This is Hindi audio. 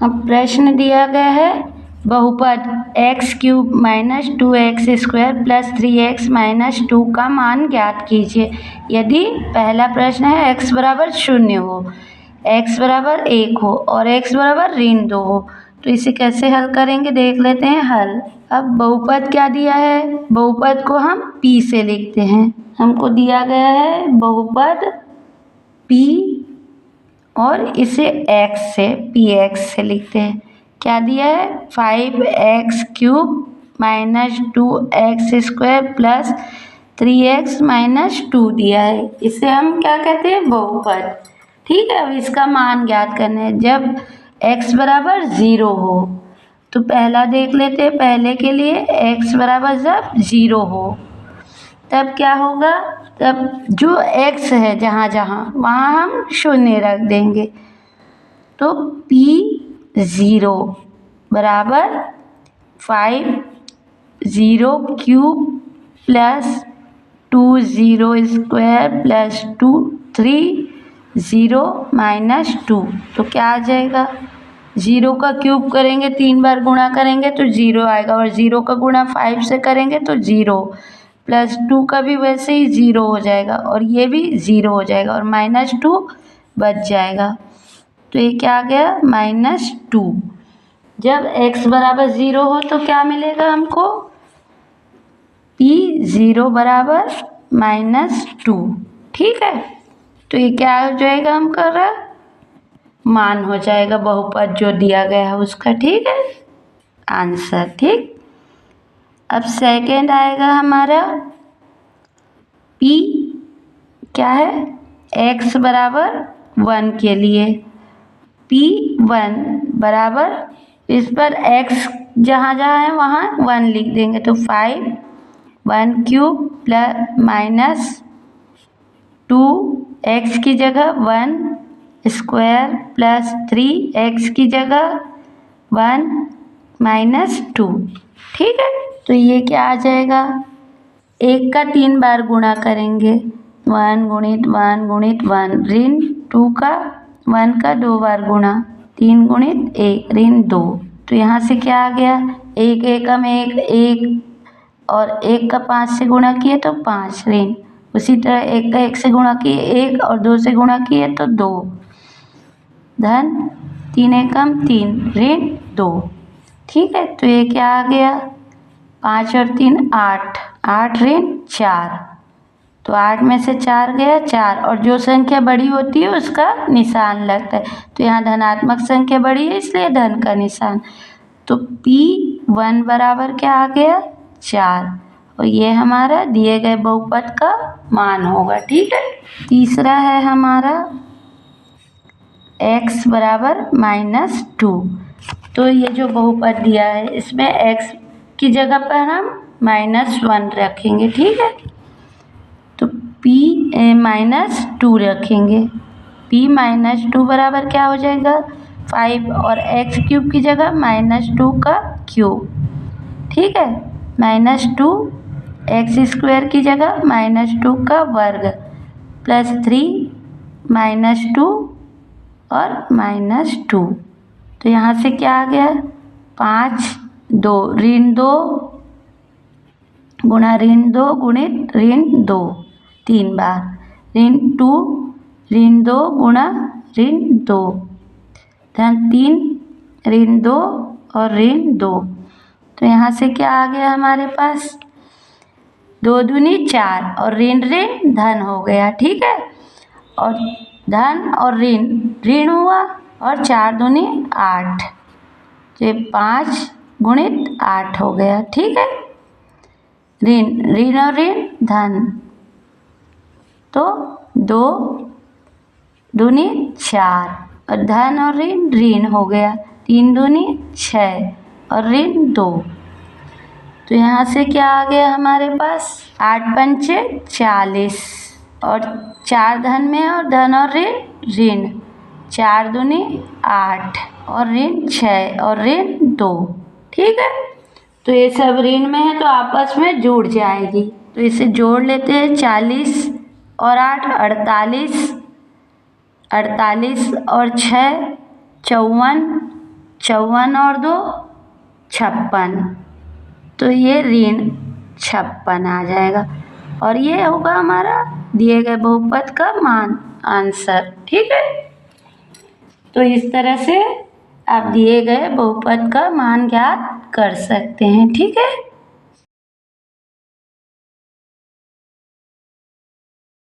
अब प्रश्न दिया गया है बहुपद x³ minus 2x² plus 3x minus 2 का मान ज्ञात कीजिए। यदि पहला प्रश्न है x बराबर 0 हो, x बराबर 1 हो और x बराबर ऋण 2 हो, तो इसे कैसे हल करेंगे देख लेते हैं हल। अब बहुपद क्या दिया है, बहुपद को हम p से लिखते हैं। हमको दिया गया है बहुपद p और इसे x से px से लिखते हैं। क्या दिया है 5x³ minus 2x² plus 3x minus 2 दिया है। इसे हम क्या कहते हैं बहुपद। ठीक है, अब इसका मान ज्ञात करना है। जब x बराबर 0 हो तो पहला देख लेते हैं, पहले के लिए x बराबर जब 0 हो तब क्या होगा, तब जो x है जहाँ जहाँ वहाँ हम शून्य रख देंगे। तो p0 बराबर 5/0³ प्लस 2/0² प्लस 3/0 माइनस 2। तो क्या आ जाएगा, 0 का क्यूब करेंगे 3 बार गुणा करेंगे तो 0 आएगा, और 0 का गुणा 5 से करेंगे तो 0, प्लस 2 का भी वैसे ही 0 हो जाएगा और ये भी 0 हो जाएगा और माइनस 2 बच जाएगा। तो ये क्या आ गया -2। जब x बराबर 0 हो तो क्या मिलेगा हमको, p0 बराबर -2। ठीक है, तो ये क्या हो जाएगा हम कर रहा मान हो जाएगा बहुपद जो दिया गया है उसका। ठीक है, आंसर। ठीक, अब सेकेंड आएगा हमारा p क्या है x बराबर 1 के लिए। p1 बराबर, इस पर x जहाँ जहाँ है वहाँ 1 लिख देंगे तो 5/1³ प्लस माइनस 2x की जगह 1² प्लस 3x की जगह 1 माइनस 2। ठीक है, तो ये क्या आ जाएगा, 1 का 3 बार गुणा करेंगे 1 गुणित 1 गुणित 1, ऋण 2 का 1 का 2 बार गुणा 3 गुणित 1 ऋण 2। तो यहाँ से क्या आ गया, 1 एकम 1 1 और 1 का 5 से गुणा किए तो 5 ऋण, उसी तरह 1 का 1 से गुणा किए 1 और 2 से गुणा किए तो 2 धन 3 एकम 3 ऋण 2। ठीक है, तो ये क्या आ गया 5 और 3 8, 8 ऋण 4, तो 8 में से 4 गया 4, और जो संख्या बड़ी होती है उसका निशान लगता है। तो यहाँ धनात्मक संख्या बड़ी है इसलिए धन का निशान। तो p1 बराबर क्या आ गया 4, और ये हमारा दिए गए बहुपद का मान होगा। ठीक है, तीसरा है हमारा x बराबर -2। तो ये जो बहुपद दिया है इसमें x की जगह पर हम -1 रखेंगे। ठीक है, तो p-2 रखेंगे। p-2 बराबर क्या हो जाएगा 5 और x³ की जगह -2 का क्यूब। ठीक है, -2 x² की जगह -2 का वर्ग प्लस 3 -2 और -2। तो यहाँ से क्या आ गया 5 2 ऋण 2 गुणा ऋण 2 गुणित ऋण 2 3 बार, ऋण 2 ऋण 2 गुणा ऋण 2 धन 3 ऋण 2 और ऋण 2। तो यहाँ से क्या आ गया हमारे पास 2 दूनी 4 और ऋण ऋण धन हो गया। ठीक है, और धन और ऋण ऋण हुआ और 4 दूनी 8, तो 5 गुणित 8 हो गया। ठीक है, ऋण ऋण और ऋण धन, तो 2 दूनी 4 और धन और ऋण ऋण हो गया, 3 दूनी 6 और ऋण 2। तो यहाँ से क्या आ गया हमारे पास 8 पंचे 40 और 4 धन में और धन और ऋण ऋण, 4 दूनी 8 और ऋण 6 और ऋण 2। ठीक है, तो ये सब ऋण में है तो आपस में जुड़ जाएगी, तो इसे जोड़ लेते हैं 40 और 8 48, 48 और 6 54 54 और 2 56, तो ये ऋण 56 आ जाएगा और ये होगा हमारा दिए गए बहुपद का मान आंसर। ठीक है, तो इस तरह से आप दिए गए बहुपद का मान ज्ञात कर सकते हैं। ठीक है।